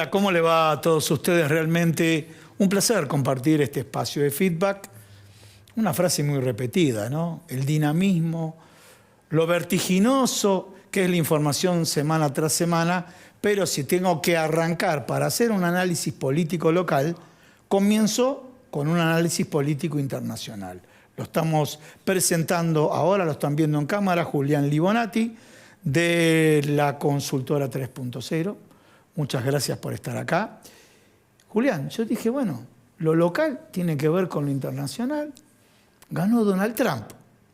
Hola, ¿cómo le va a todos ustedes? Realmente un placer compartir este espacio de feedback. Una frase muy repetida, ¿no? El dinamismo, lo vertiginoso que es la información semana tras semana, pero si tengo que arrancar para hacer un análisis político local, comienzo con un análisis político internacional. Lo estamos presentando ahora, lo están viendo en cámara, Julián Libonati, de la consultora 3.0. Muchas gracias por estar acá. Julián, yo dije, bueno, lo local tiene que ver con lo internacional. Ganó Donald Trump.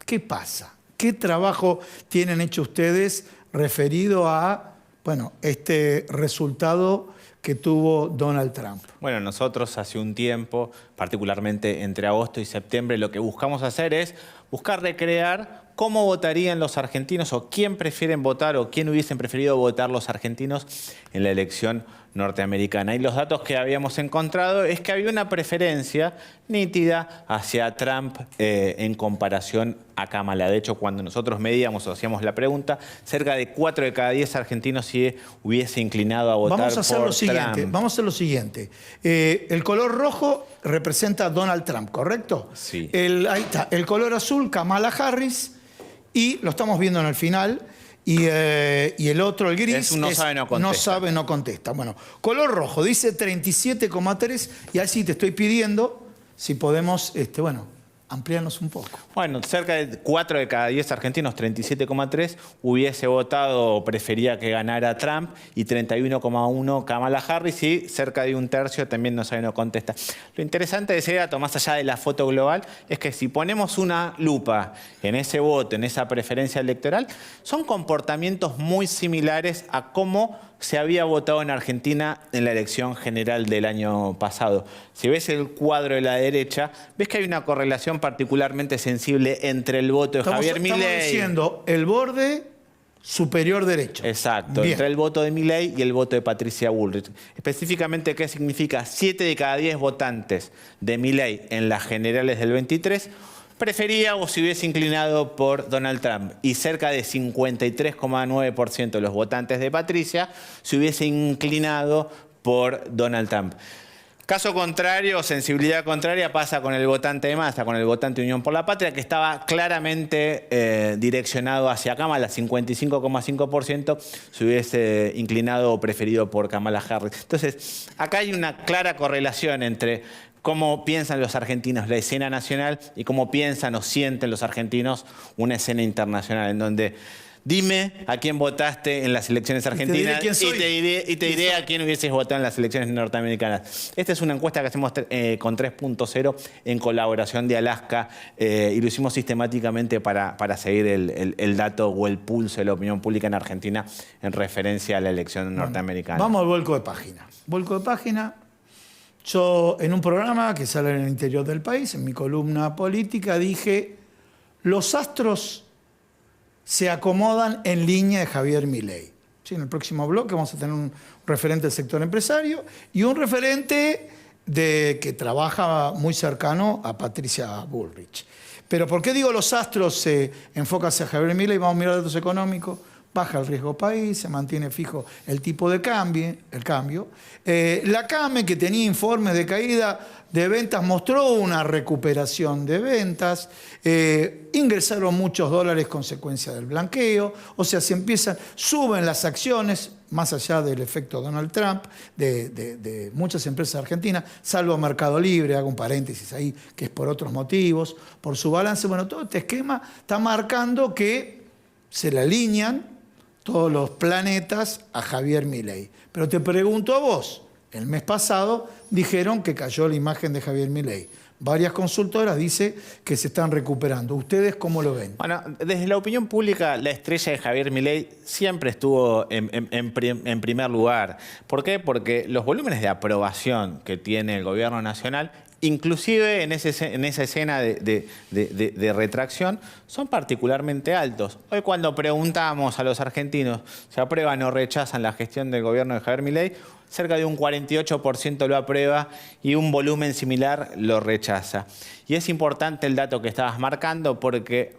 ¿Qué pasa? ¿Qué trabajo tienen hecho ustedes referido a, bueno, este resultado que tuvo Donald Trump? Bueno, nosotros hace un tiempo, particularmente entre agosto y septiembre, lo que buscamos hacer es buscar recrear cómo votarían los argentinos o quién prefieren votar o quién hubiesen preferido votar los argentinos en la elección norteamericana. Y los datos que habíamos encontrado es que había una preferencia nítida hacia Trump en comparación a Kamala. De hecho, cuando nosotros medíamos o hacíamos la pregunta, cerca de 4 de cada 10 argentinos sí hubiese inclinado a votar por Trump. Vamos a hacer lo siguiente. El color rojo representa a Donald Trump, ¿correcto? Sí. Ahí está. El color azul, Kamala Harris. Y lo estamos viendo en el final. Y el otro, el gris, no sabe, no contesta. No sabe, no contesta. Bueno, color rojo, dice 37,3. Y así te estoy pidiendo si podemos, ampliarnos un poco. Bueno, cerca de 4 de cada 10 argentinos, 37,3, hubiese votado o prefería que ganara Trump, y 31,1 Kamala Harris, y cerca de un tercio también no sabe, no contesta. Lo interesante de ese dato, más allá de la foto global, es que si ponemos una lupa en ese voto, en esa preferencia electoral, son comportamientos muy similares a cómo se había votado en Argentina en la elección general del año pasado. Si ves el cuadro de la derecha, ves que hay una correlación particularmente sensible entre el voto de Javier Milei. Estamos diciendo el borde superior derecho. Exacto, Bien. entre el voto de Milei y el voto de Patricia Bullrich. Específicamente, ¿qué significa? 7 de cada 10 votantes de Milei en las generales del 23 prefería o se hubiese inclinado por Donald Trump, y cerca de 53,9% de los votantes de Patricia se hubiese inclinado por Donald Trump. Caso contrario, sensibilidad contraria, pasa con el votante de Massa, con el votante de Unión por la Patria, que estaba claramente direccionado hacia Kamala. 55,5% se hubiese inclinado o preferido por Kamala Harris. Entonces, acá hay una clara correlación entre cómo piensan los argentinos la escena nacional y cómo piensan o sienten los argentinos una escena internacional, en donde dime a quién votaste en las elecciones argentinas y te diré a quién hubieses votado en las elecciones norteamericanas. Esta es una encuesta que hacemos con 3.0 en colaboración de Alaska, y lo hicimos sistemáticamente para seguir el dato o el pulso de la opinión pública en Argentina en referencia a la elección norteamericana. Vamos al vuelco de página. Vuelco de página. Yo, en un programa que sale en el interior del país, en mi columna política, dije: los astros se acomodan en línea de Javier Milei. Sí, en el próximo bloque vamos a tener un referente del sector empresario y un referente que trabaja muy cercano a Patricia Bullrich. Pero ¿por qué digo los astros se enfocan hacia Javier Milei? Vamos a mirar datos económicos. Baja el riesgo país, se mantiene fijo el tipo de cambio. La CAME, que tenía informes de caída de ventas, mostró una recuperación de ventas. Ingresaron muchos dólares consecuencia del blanqueo. O sea, suben las acciones, más allá del efecto Donald Trump, de muchas empresas argentinas, salvo Mercado Libre, hago un paréntesis ahí, que es por otros motivos, por su balance. Bueno, todo este esquema está marcando que se le alinean todos los planetas a Javier Milei. Pero te pregunto a vos, el mes pasado dijeron que cayó la imagen de Javier Milei. Varias consultoras dicen que se están recuperando. ¿Ustedes cómo lo ven? Bueno, desde la opinión pública, la estrella de Javier Milei siempre estuvo en primer lugar. ¿Por qué? Porque los volúmenes de aprobación que tiene el gobierno nacional, inclusive en esa escena de retracción, son particularmente altos. Hoy, cuando preguntamos a los argentinos si aprueban o rechazan la gestión del gobierno de Javier Milei, cerca de un 48% lo aprueba y un volumen similar lo rechaza. Y es importante el dato que estabas marcando, porque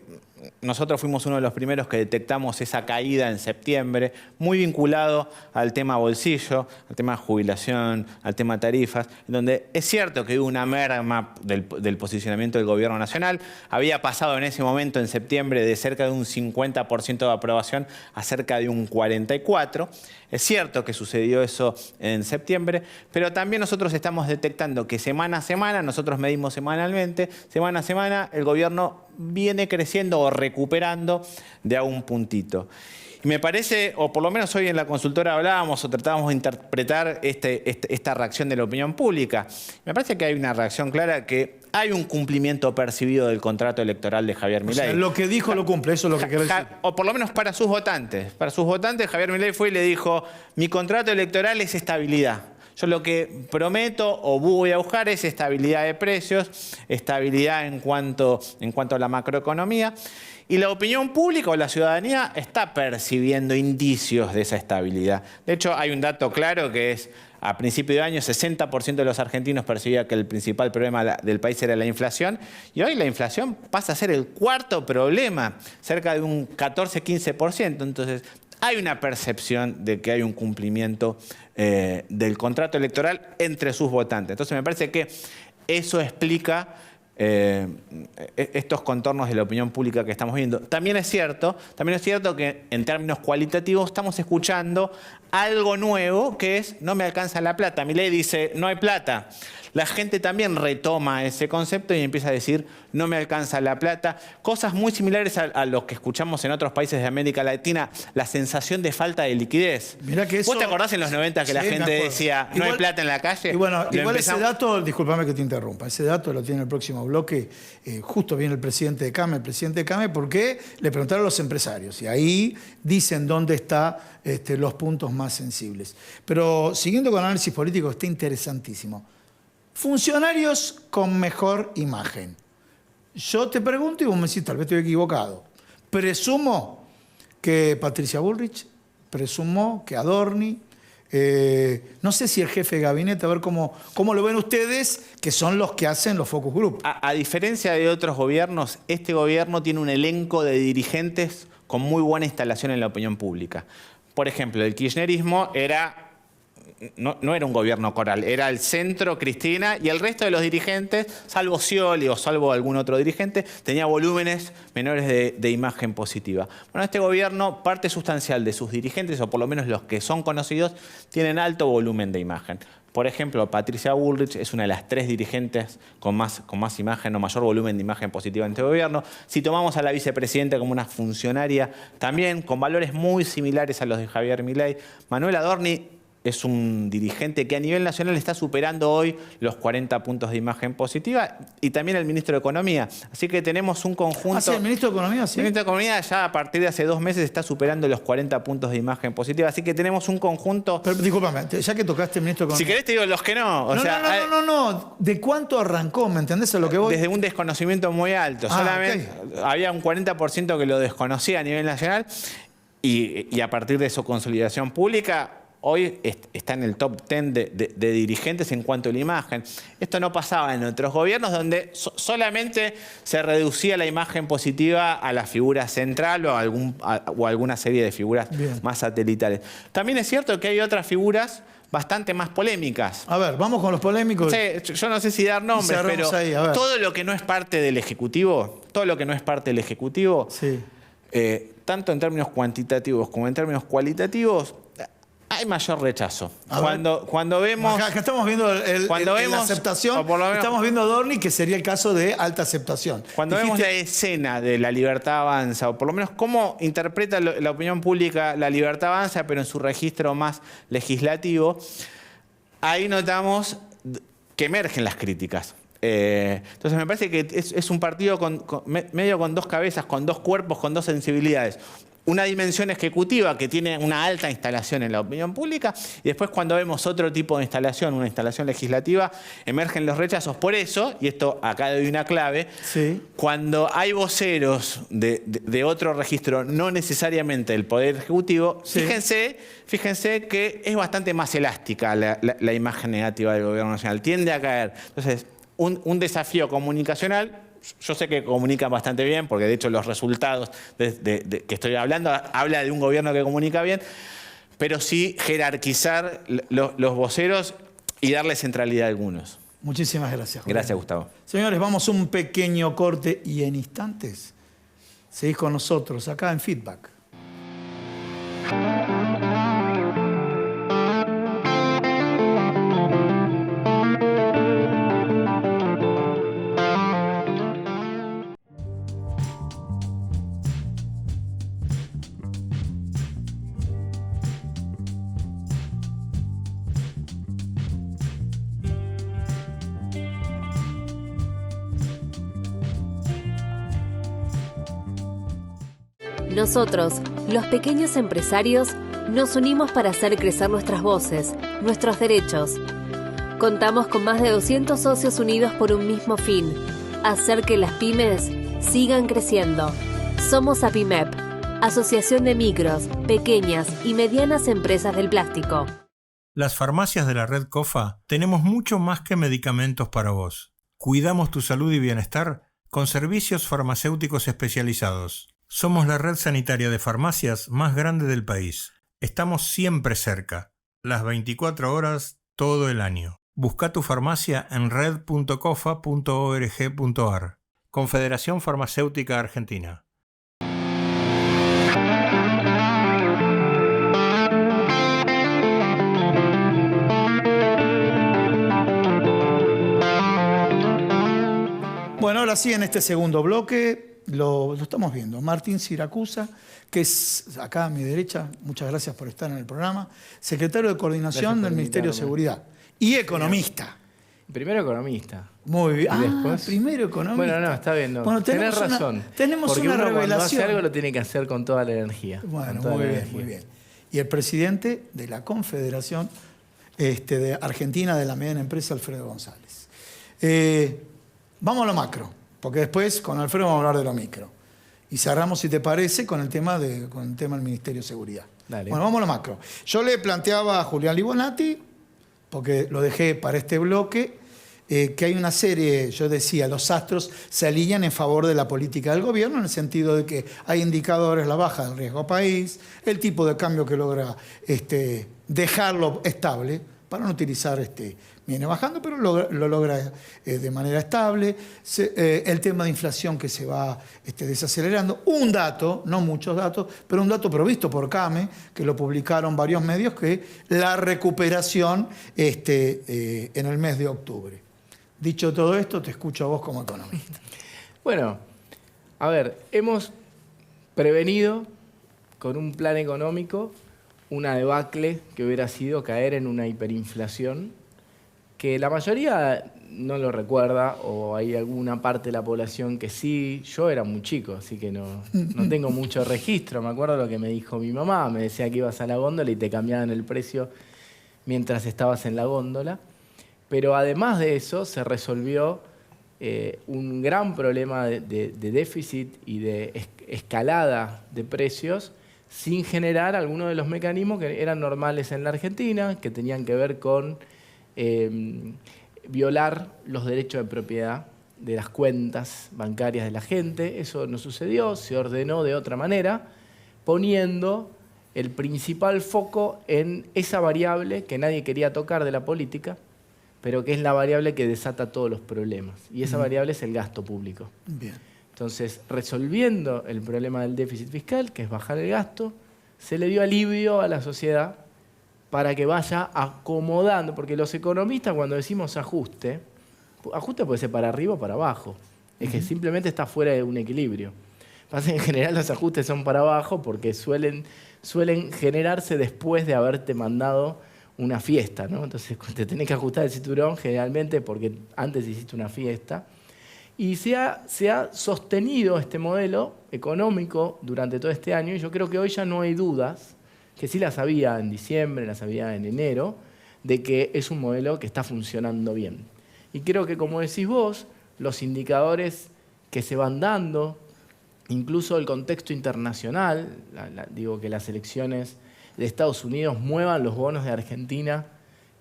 nosotros fuimos uno de los primeros que detectamos esa caída en septiembre, muy vinculado al tema bolsillo, al tema jubilación, al tema tarifas, donde es cierto que hubo una merma del posicionamiento del gobierno nacional. Había pasado en ese momento, en septiembre, de cerca de un 50% de aprobación a cerca de un 44%. Es cierto que sucedió eso en septiembre, pero también nosotros estamos detectando que semana a semana, nosotros medimos semanalmente, semana a semana el gobierno viene creciendo o recuperando de a un puntito. Y me parece, o por lo menos hoy en la consultora hablábamos o tratábamos de interpretar esta reacción de la opinión pública. Me parece que hay una reacción clara que hay un cumplimiento percibido del contrato electoral de Javier Milei. O sea, lo que dijo lo cumple, eso es lo que quiere decir. O por lo menos para sus votantes. Para sus votantes, Javier Milei fue y le dijo, mi contrato electoral es estabilidad. Yo lo que prometo o voy a buscar es estabilidad de precios, estabilidad en cuanto a la macroeconomía. Y la opinión pública o la ciudadanía está percibiendo indicios de esa estabilidad. De hecho, hay un dato claro que es, a principio de año, 60% de los argentinos percibía que el principal problema del país era la inflación. Y hoy la inflación pasa a ser el cuarto problema, cerca de un 14-15%. Entonces, hay una percepción de que hay un cumplimiento del contrato electoral entre sus votantes. Entonces me parece que eso explica estos contornos de la opinión pública que estamos viendo. También es cierto que en términos cualitativos estamos escuchando algo nuevo que es no me alcanza la plata. Milei dice no hay plata. La gente también retoma ese concepto y empieza a decir no me alcanza la plata. Cosas muy similares a lo que escuchamos en otros países de América Latina, la sensación de falta de liquidez. Mirá que eso, ¿Vos te acordás en los 90 que la gente decía no hay plata en la calle? Y bueno, igual ese dato, discúlpame que te interrumpa, ese dato lo tiene el próximo bloque, justo viene el presidente de CAME, porque le preguntaron a los empresarios y ahí dicen dónde están los puntos más sensibles. Pero siguiendo con el análisis político, está interesantísimo. Funcionarios con mejor imagen. Yo te pregunto y vos me decís, tal vez estoy equivocado. Presumo que Patricia Bullrich, presumo que Adorni, no sé si el jefe de gabinete, a ver cómo lo ven ustedes, que son los que hacen los focus group. A diferencia de otros gobiernos, este gobierno tiene un elenco de dirigentes con muy buena instalación en la opinión pública. Por ejemplo, el kirchnerismo no era un gobierno coral, era el centro, Cristina, y el resto de los dirigentes, salvo Scioli o salvo algún otro dirigente, tenía volúmenes menores de imagen positiva. Bueno, este gobierno, parte sustancial de sus dirigentes, o por lo menos los que son conocidos, tienen alto volumen de imagen. Por ejemplo, Patricia Bullrich es una de las 3 dirigentes con más imagen o mayor volumen de imagen positiva en este gobierno. Si tomamos a la vicepresidenta como una funcionaria, también con valores muy similares a los de Javier Milei, Manuel Adorni es un dirigente que a nivel nacional está superando hoy los 40 puntos de imagen positiva, y también el ministro de Economía. Así que tenemos un conjunto... ¿Ah, sí, el ministro de Economía? Sí. El ministro de Economía ya a partir de hace 2 meses está superando los 40 puntos de imagen positiva. Así que tenemos un conjunto... Pero discúlpame, ya que tocaste el ministro de Economía... Si querés te digo los que no. No. ¿De cuánto arrancó? ¿Me entendés a lo que voy? Desde un desconocimiento muy alto. Solamente había un 40% que lo desconocía a nivel nacional, y a partir de su consolidación pública... Hoy está en el top 10 de dirigentes en cuanto a la imagen. Esto no pasaba en otros gobiernos donde solamente se reducía la imagen positiva a la figura central o alguna serie de figuras más satelitales. También es cierto que hay otras figuras bastante más polémicas. A ver, vamos con los polémicos. Sí, yo no sé si dar nombres, pero ahí, todo lo que no es parte del Ejecutivo, sí. Tanto en términos cuantitativos como en términos cualitativos, hay mayor rechazo. Cuando vemos... Acá estamos viendo la aceptación, estamos viendo a Adorni, que sería el caso de alta aceptación. Cuando vemos la escena de La Libertad Avanza, o por lo menos cómo interpreta la opinión pública La Libertad Avanza, pero en su registro más legislativo, ahí notamos que emergen las críticas. Entonces me parece que es un partido medio con 2 cabezas, con 2 cuerpos, con 2 sensibilidades. Una dimensión ejecutiva que tiene una alta instalación en la opinión pública, y después cuando vemos otro tipo de instalación, una instalación legislativa, emergen los rechazos. Por eso, y esto acá doy una clave, cuando hay voceros de otro registro, no necesariamente del Poder Ejecutivo, fíjense que es bastante más elástica la imagen negativa del Gobierno Nacional, tiende a caer. Entonces, un desafío comunicacional yo sé que comunican bastante bien, porque de hecho los resultados que estoy hablando habla de un gobierno que comunica bien, pero sí jerarquizar los voceros y darle centralidad a algunos. Muchísimas gracias, Julián. Gracias, Gustavo. Señores, vamos a un pequeño corte y en instantes seguís con nosotros acá en Feedback. Nosotros, los pequeños empresarios, nos unimos para hacer crecer nuestras voces, nuestros derechos. Contamos con más de 200 socios unidos por un mismo fin: hacer que las pymes sigan creciendo. Somos APIMEP, Asociación de Micros, Pequeñas y Medianas Empresas del Plástico. Las farmacias de la red COFA tenemos mucho más que medicamentos para vos. Cuidamos tu salud y bienestar con servicios farmacéuticos especializados. Somos la red sanitaria de farmacias más grande del país. Estamos siempre cerca, las 24 horas, todo el año. Busca tu farmacia en red.cofa.org.ar. Confederación Farmacéutica Argentina. Bueno, ahora sí, en este segundo bloque lo estamos viendo. Martín Siracusa, que es acá a mi derecha, muchas gracias por estar en el programa, secretario de Coordinación del Ministerio de Seguridad y economista. Primero economista. Muy bien. Y después... primero economista. Bueno, no, está bien. No. Bueno, tenés razón. Tenemos porque una uno revelación. Cuando hace algo lo tiene que hacer con toda la energía. Bueno, muy bien. Y el presidente de la Confederación de Argentina de la Mediana Empresa, Alfredo González. Vamos a lo macro, porque después con Alfredo vamos a hablar de lo micro. Y cerramos, si te parece, con el tema del Ministerio de Seguridad. Dale. Bueno, vamos a lo macro. Yo le planteaba a Julián Libonati, porque lo dejé para este bloque, que hay una serie, yo decía, los astros se alinean en favor de la política del gobierno, en el sentido de que hay indicadores, la baja del riesgo país, el tipo de cambio que logra dejarlo estable, para no utilizar, viene bajando, pero lo logra de manera estable, el tema de inflación que se va desacelerando, un dato, no muchos datos, pero un dato provisto por CAME, que lo publicaron varios medios, que la recuperación en el mes de octubre. Dicho todo esto, te escucho a vos como economista. Bueno, a ver, hemos prevenido con un plan económico una debacle que hubiera sido caer en una hiperinflación que la mayoría no lo recuerda, o hay alguna parte de la población que sí. Yo era muy chico, así que no tengo mucho registro. Me acuerdo lo que me dijo mi mamá, me decía que ibas a la góndola y te cambiaban el precio mientras estabas en la góndola. Pero además de eso se resolvió un gran problema de déficit y de escalada de precios sin generar algunos de los mecanismos que eran normales en la Argentina, que tenían que ver con violar los derechos de propiedad de las cuentas bancarias de la gente. Eso no sucedió, se ordenó de otra manera, poniendo el principal foco en esa variable que nadie quería tocar de la política, pero que es la variable que desata todos los problemas. Y esa variable es el gasto público. Bien. Entonces, resolviendo el problema del déficit fiscal, que es bajar el gasto, se le dio alivio a la sociedad para que vaya acomodando, porque los economistas cuando decimos ajuste puede ser para arriba o para abajo, es que simplemente está fuera de un equilibrio. Pasa que en general los ajustes son para abajo porque suelen generarse después de haberte mandado una fiesta, ¿no? Entonces te tenés que ajustar el cinturón generalmente porque antes hiciste una fiesta. Y se ha sostenido este modelo económico durante todo este año, y yo creo que hoy ya no hay dudas, que sí las había en diciembre, las había en enero, de que es un modelo que está funcionando bien. Y creo que, como decís vos, los indicadores que se van dando, incluso el contexto internacional, digo que las elecciones de Estados Unidos muevan los bonos de Argentina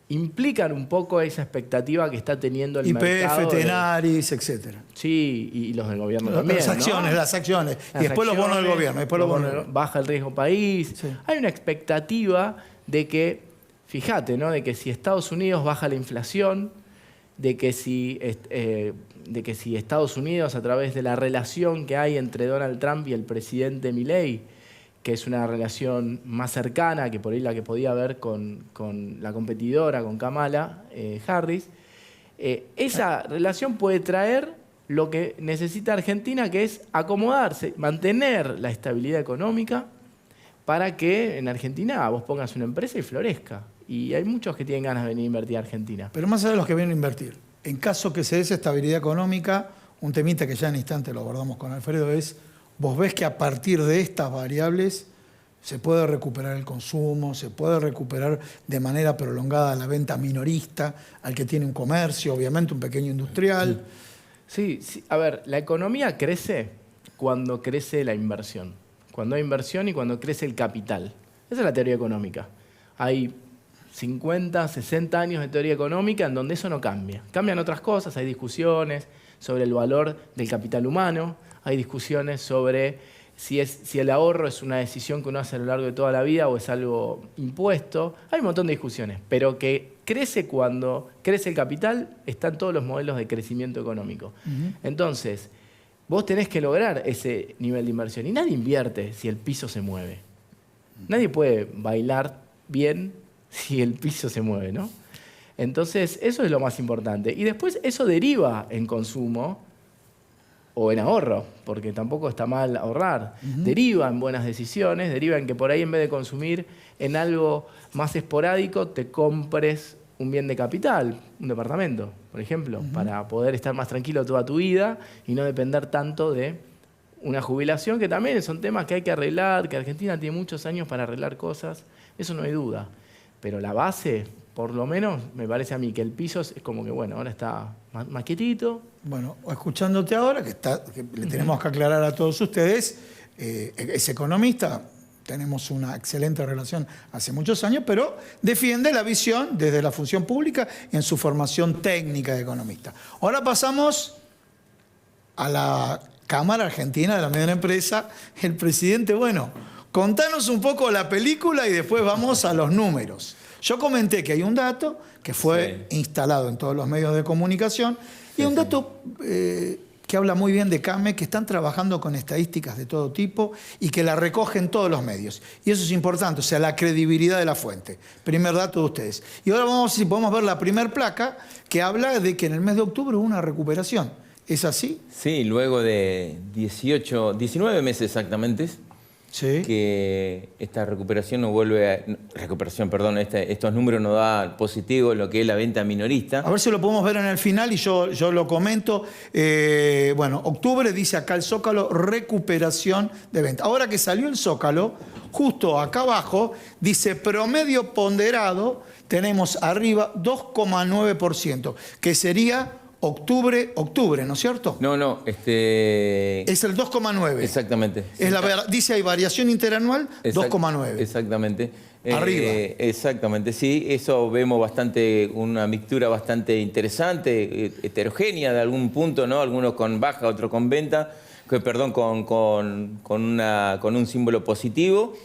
implican un poco esa expectativa que está teniendo el YPF, mercado. Tenaris, etcétera. Sí, y los del gobierno también. Las acciones, ¿no? las acciones. Las Y después los bonos del acciones, gobierno. baja el riesgo país. Sí. Hay una expectativa de que, fíjate, ¿no? De que si Estados Unidos baja la inflación, de que si Estados Unidos, a través de la relación que hay entre Donald Trump y el presidente Milei, que es una relación más cercana que por ahí la que podía haber con la competidora, con Kamala Harris, esa relación puede traer lo que necesita Argentina, que es acomodarse, mantener la estabilidad económica para que en Argentina vos pongas una empresa y florezca. Y hay muchos que tienen ganas de venir a invertir a Argentina. Pero más allá de los que vienen a invertir, en caso que se dé esa estabilidad económica, un temita que ya en instante lo abordamos con Alfredo es, vos ves que a partir de estas variables se puede recuperar el consumo, se puede recuperar de manera prolongada la venta minorista al que tiene un comercio, obviamente un pequeño industrial. Sí, a ver, la economía crece cuando crece la inversión. Cuando hay inversión y cuando crece el capital. Esa es la teoría económica. Hay 50, 60 años de teoría económica en donde eso no cambia. Cambian otras cosas, hay discusiones sobre el valor del capital humano, hay discusiones sobre si el ahorro es una decisión que uno hace a lo largo de toda la vida o es algo impuesto. Hay un montón de discusiones, pero que crece cuando crece el capital, están todos los modelos de crecimiento económico. Entonces, vos tenés que lograr ese nivel de inversión y nadie invierte si el piso se mueve. Nadie puede bailar bien si el piso se mueve, ¿no? Entonces, eso es lo más importante. Y después eso deriva en consumo o en ahorro, porque tampoco está mal ahorrar. Deriva en buenas decisiones, deriva en que por ahí en vez de consumir en algo más esporádico, te compres un bien de capital, un departamento, por ejemplo, para poder estar más tranquilo toda tu vida y no depender tanto de una jubilación, que también son temas que hay que arreglar, que Argentina tiene muchos años para arreglar cosas, eso no hay duda. Pero la base, por lo menos, me parece a mí que el piso es como que, bueno, ahora está más quietito. Bueno, escuchándote ahora, que le tenemos que aclarar a todos ustedes, es economista, tenemos una excelente relación hace muchos años, pero defiende la visión desde la función pública en su formación técnica de economista. Ahora pasamos a la Cámara Argentina de la Mediana Empresa. El presidente, bueno, contanos un poco la película y después vamos a los números. Yo comenté que hay un dato que fue instalado en todos los medios de comunicación y un dato que habla muy bien de CAME, que están trabajando con estadísticas de todo tipo y que la recogen todos los medios. Y eso es importante, o sea, la credibilidad de la fuente. Primer dato de ustedes. Y ahora vamos a ver si podemos ver la primer placa que habla de que en el mes de octubre hubo una recuperación. ¿Es así? Sí, luego de 19 meses exactamente, Sí. que esta recuperación no vuelve estos números nos da positivo en lo que es la venta minorista. A ver si lo podemos ver en el final y yo lo comento. Bueno, octubre dice acá el Zócalo, recuperación de venta. Ahora que salió el Zócalo, justo acá abajo dice promedio ponderado, tenemos arriba 2,9%, que sería octubre, ¿no es cierto? No, Es el 2,9. Exactamente. Dice ahí variación interanual, 2,9. Exactamente. Arriba. Exactamente, sí. Eso vemos una mixtura bastante interesante, heterogénea de algún punto, ¿no? Algunos con baja, otros con venta, con un símbolo positivo.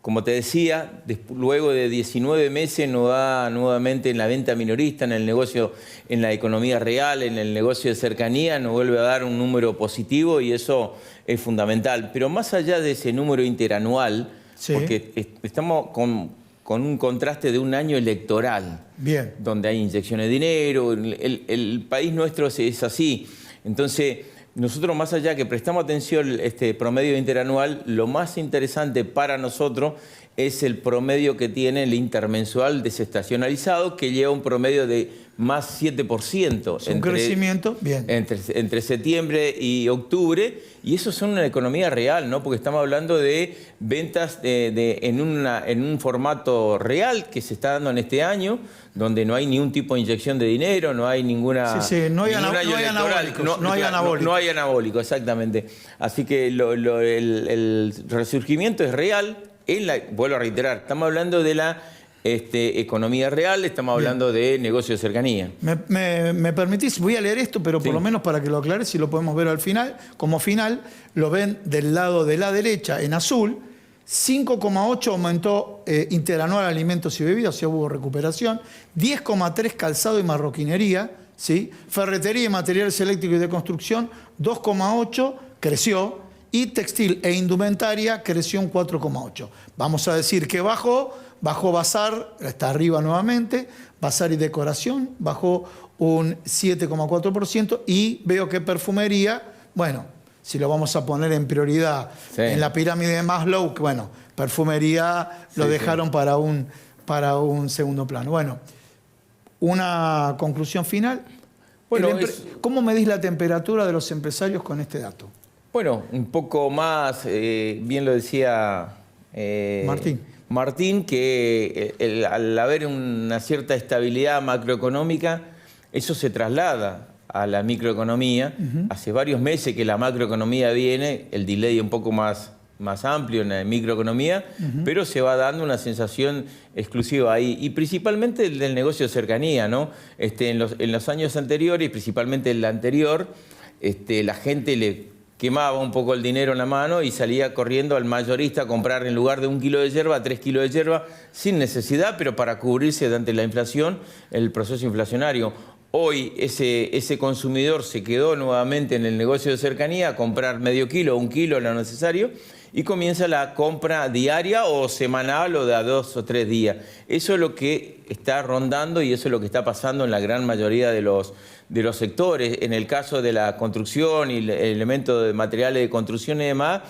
Como te decía, luego de 19 meses nos da nuevamente en la venta minorista, en el negocio, en la economía real, en el negocio de cercanía, nos vuelve a dar un número positivo y eso es fundamental. Pero más allá de ese número interanual, sí, porque estamos con un contraste de un año electoral, bien, donde hay inyecciones de dinero, el país nuestro es así. Entonces, nosotros, más allá que prestamos atención a este promedio interanual, lo más interesante para nosotros es el promedio que tiene el intermensual desestacionalizado, que lleva un promedio de más 7%. Es un crecimiento, bien. Entre septiembre y octubre, y eso es una economía real, ¿no? Porque estamos hablando de ventas en un formato real que se está dando en este año, donde no hay ningún tipo de inyección de dinero, no hay ninguna... Sí, no hay anabólicos. No hay anabólicos, exactamente. Así que el resurgimiento es real. Vuelvo a reiterar, estamos hablando de la economía real, estamos hablando de negocio de cercanía. ¿Me permitís? Voy a leer esto, pero por lo menos para que lo aclares, si lo podemos ver al final. Como final, lo ven del lado de la derecha en azul. 5,8 aumentó interanual alimentos y bebidas, o sea, hubo recuperación. 10,3 calzado y marroquinería, ¿sí? Ferretería y materiales eléctricos y de construcción, 2,8 creció. Y textil e indumentaria creció un 4,8. Vamos a decir que bajó bazar, está arriba nuevamente, bazar y decoración bajó un 7,4% y veo que perfumería, bueno, si lo vamos a poner en prioridad en la pirámide de Maslow, bueno, perfumería lo dejaron para un segundo plano. Bueno, una conclusión final. Bueno, ¿cómo medís la temperatura de los empresarios con este dato? Bueno, un poco más, bien lo decía Martín, que al haber una cierta estabilidad macroeconómica, eso se traslada a la microeconomía. Hace varios meses que la macroeconomía viene, el delay un poco más amplio en la microeconomía, pero se va dando una sensación exclusiva ahí, y principalmente del negocio de cercanía, ¿no? En los años anteriores, principalmente en el anterior, la gente le quemaba un poco el dinero en la mano y salía corriendo al mayorista a comprar en lugar de 1 kilo de yerba, 3 kilos de yerba, sin necesidad, pero para cubrirse ante la inflación, el proceso inflacionario. Hoy ese consumidor se quedó nuevamente en el negocio de cercanía a comprar medio kilo, 1 kilo, lo necesario, y comienza la compra diaria o semanal o de a 2 o 3 días. Eso es lo que está rondando y eso es lo que está pasando en la gran mayoría de los sectores. En el caso de la construcción y el elemento de materiales de construcción y demás,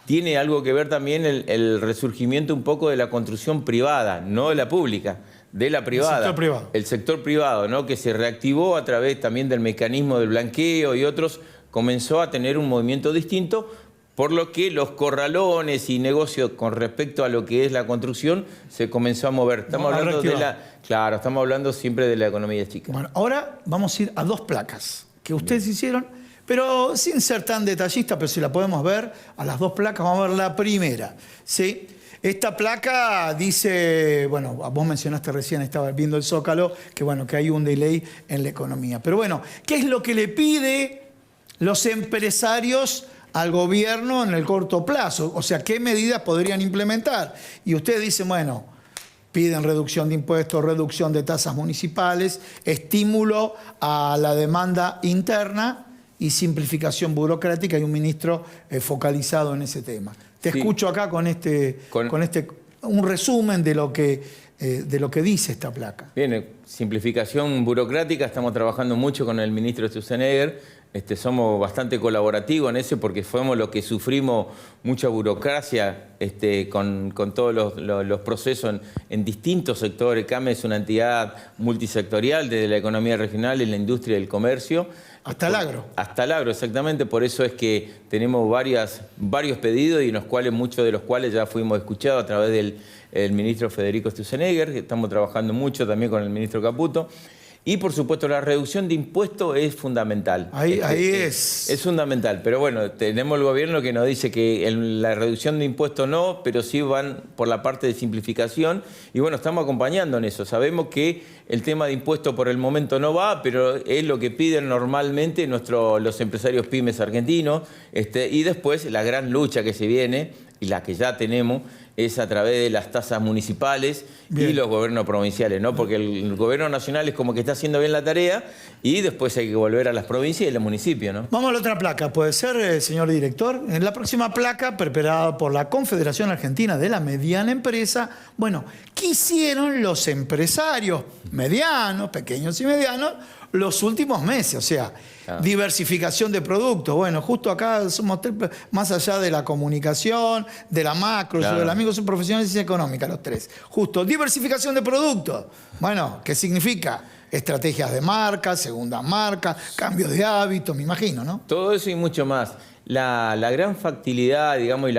tiene algo que ver también el resurgimiento un poco de la construcción privada, no de la pública, de la privada. El sector privado. El sector privado, ¿no? Que se reactivó a través también del mecanismo del blanqueo y otros, comenzó a tener un movimiento distinto, por lo que los corralones y negocios con respecto a lo que es la construcción se comenzó a mover. Estamos hablando estamos hablando siempre de la economía chica. Bueno, ahora vamos a ir a 2 placas que ustedes hicieron, pero sin ser tan detallista, pero si la podemos ver, a las 2 placas vamos a ver la primera, ¿sí? Esta placa dice, bueno, vos mencionaste recién, estaba viendo el Zócalo, que bueno, que hay un delay en la economía. Pero bueno, ¿qué es lo que le pide los empresarios al gobierno en el corto plazo? O sea, ¿qué medidas podrían implementar? Y ustedes dicen, bueno, piden reducción de impuestos, reducción de tasas municipales, estímulo a la demanda interna y simplificación burocrática, y un ministro focalizado en ese tema. Te escucho acá con un resumen de lo que dice esta placa. Bien, simplificación burocrática, estamos trabajando mucho con el ministro Sturzenegger. Somos bastante colaborativos en eso porque fuimos los que sufrimos mucha burocracia con todos los procesos en distintos sectores. CAME es una entidad multisectorial desde la economía regional y la industria y el comercio. Hasta el agro. Hasta el agro, exactamente. Por eso es que tenemos varios pedidos y muchos de los cuales ya fuimos escuchados a través del ministro Federico Sturzenegger. Estamos trabajando mucho también con el ministro Caputo. Y, por supuesto, la reducción de impuestos es fundamental. Ahí es. Es fundamental. Pero bueno, tenemos el gobierno que nos dice que la reducción de impuestos no, pero sí van por la parte de simplificación. Y bueno, estamos acompañando en eso. Sabemos que el tema de impuestos por el momento no va, pero es lo que piden normalmente los empresarios pymes argentinos. Y después la gran lucha que se viene, y la que ya tenemos, es a través de las tasas municipales y los gobiernos provinciales, ¿no? Porque el gobierno nacional es como que está haciendo bien la tarea y después hay que volver a las provincias y los municipios, ¿no? Vamos a la otra placa, ¿puede ser, señor director? En la próxima placa, preparada por la Confederación Argentina de la Mediana Empresa, bueno, ¿qué hicieron los empresarios medianos, pequeños y medianos, los últimos meses? O sea, diversificación de productos. Bueno, justo acá somos más allá de la comunicación, de la macro, yo del amigo, son profesionales de ciencia económica, los 3. Justo, diversificación de productos. Bueno, ¿qué significa? Estrategias de marca, segundas marcas, cambios de hábitos, me imagino, ¿no? Todo eso y mucho más. La gran facilidad, digamos, y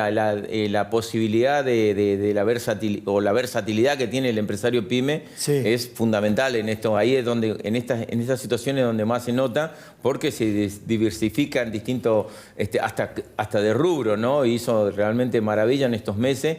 la posibilidad de la versatilidad que tiene el empresario pyme es fundamental en esto. Ahí es donde, en estas situaciones donde más se nota, porque se diversifica en distintos, hasta de rubro, ¿no? Hizo realmente maravilla en estos meses.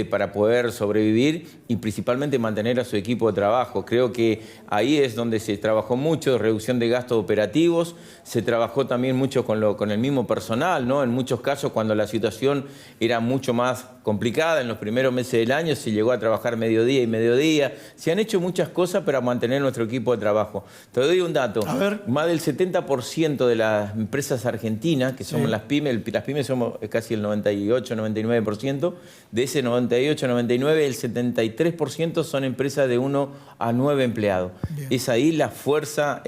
Para poder sobrevivir y principalmente mantener a su equipo de trabajo. Creo que ahí es donde se trabajó mucho, reducción de gastos operativos, se trabajó también mucho con el mismo personal, ¿no? En muchos casos, cuando la situación era mucho más complicada, en los primeros meses del año se llegó a trabajar mediodía y mediodía. Se han hecho muchas cosas para mantener nuestro equipo de trabajo. Te doy un dato. A ver. Más del 70% de las empresas argentinas, que somos las pymes somos casi el 98-99%, de ese 98-99, el 73% son empresas de 1 a 9 empleados. Bien. Es ahí la fuerza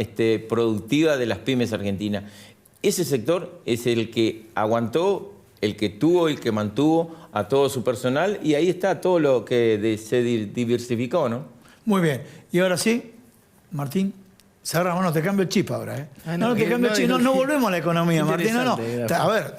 productiva de las pymes argentinas. Ese sector es el que aguantó, el que tuvo y el que mantuvo a todo su personal, y ahí está todo lo que se diversificó, ¿no? Muy bien. Y ahora sí, Martín. Cerramos, no te cambio el chip ahora, ¿eh? No te cambio el chip, no volvemos a la economía, Martín, no. A ver,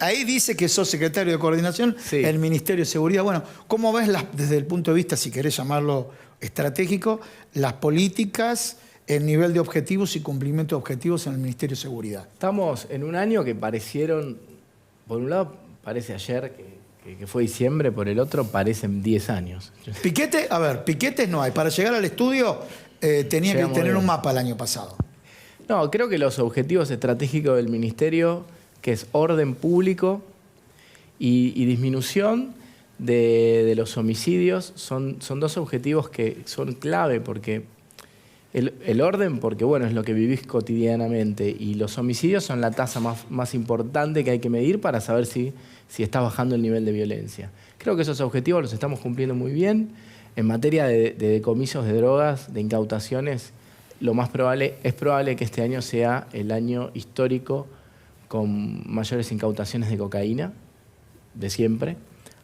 ahí dice que sos secretario de coordinación del Ministerio de Seguridad. Bueno, ¿cómo ves desde el punto de vista, si querés llamarlo estratégico, las políticas, el nivel de objetivos y cumplimiento de objetivos en el Ministerio de Seguridad? Estamos en un año que parecieron, por un lado parece ayer que fue diciembre, por el otro parecen 10 años. Piquete, a ver, piquetes no hay. Para llegar al estudio tenía que tener un mapa el año pasado. No, creo que los objetivos estratégicos del Ministerio, que es orden público y disminución de los homicidios, son dos objetivos que son clave, porque el orden, porque bueno, es lo que vivís cotidianamente, y los homicidios son la tasa más importante que hay que medir para saber si está bajando el nivel de violencia. Creo que esos objetivos los estamos cumpliendo muy bien. En materia de decomisos de drogas, de incautaciones, lo más probable es que este año sea el año histórico con mayores incautaciones de cocaína de siempre.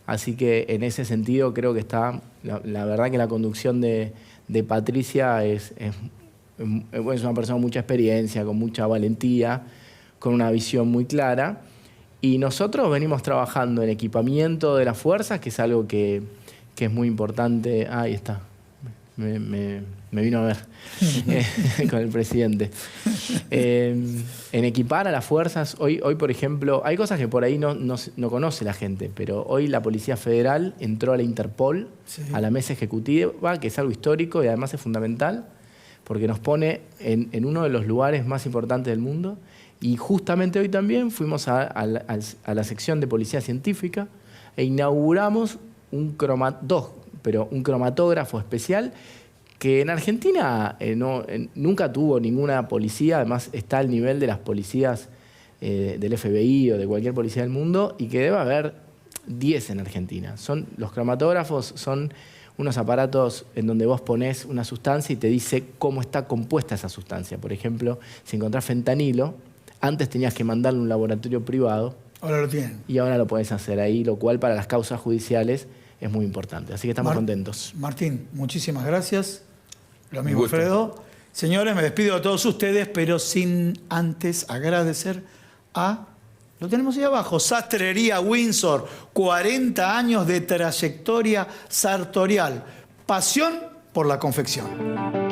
Así que en ese sentido creo que está, la verdad que la conducción de Patricia es una persona con mucha experiencia, con mucha valentía, con una visión muy clara. Y nosotros venimos trabajando en equipamiento de las fuerzas, que es algo que es muy importante. Ahí está, me vino a ver con el presidente. En equipar a las fuerzas, hoy por ejemplo, hay cosas que por ahí no conoce la gente, pero hoy la Policía Federal entró a la Interpol, a la mesa ejecutiva, que es algo histórico y además es fundamental, porque nos pone en uno de los lugares más importantes del mundo. Y justamente hoy también fuimos a la sección de Policía Científica e inauguramos un cromatógrafo especial que en Argentina nunca tuvo ninguna policía, además está al nivel de las policías del FBI o de cualquier policía del mundo, y que debe haber 10 en Argentina. Los cromatógrafos son unos aparatos en donde vos ponés una sustancia y te dice cómo está compuesta esa sustancia. Por ejemplo, si encontrás fentanilo, antes tenías que mandarlo a un laboratorio privado. Ahora lo tienen. Y ahora lo podés hacer ahí, lo cual para las causas judiciales es muy importante. Así que estamos contentos. Martín, muchísimas gracias. Lo mismo, Alfredo. Señores, me despido de todos ustedes, pero sin antes agradecer lo tenemos ahí abajo, Sastrería Windsor, 40 años de trayectoria sartorial. Pasión por la confección.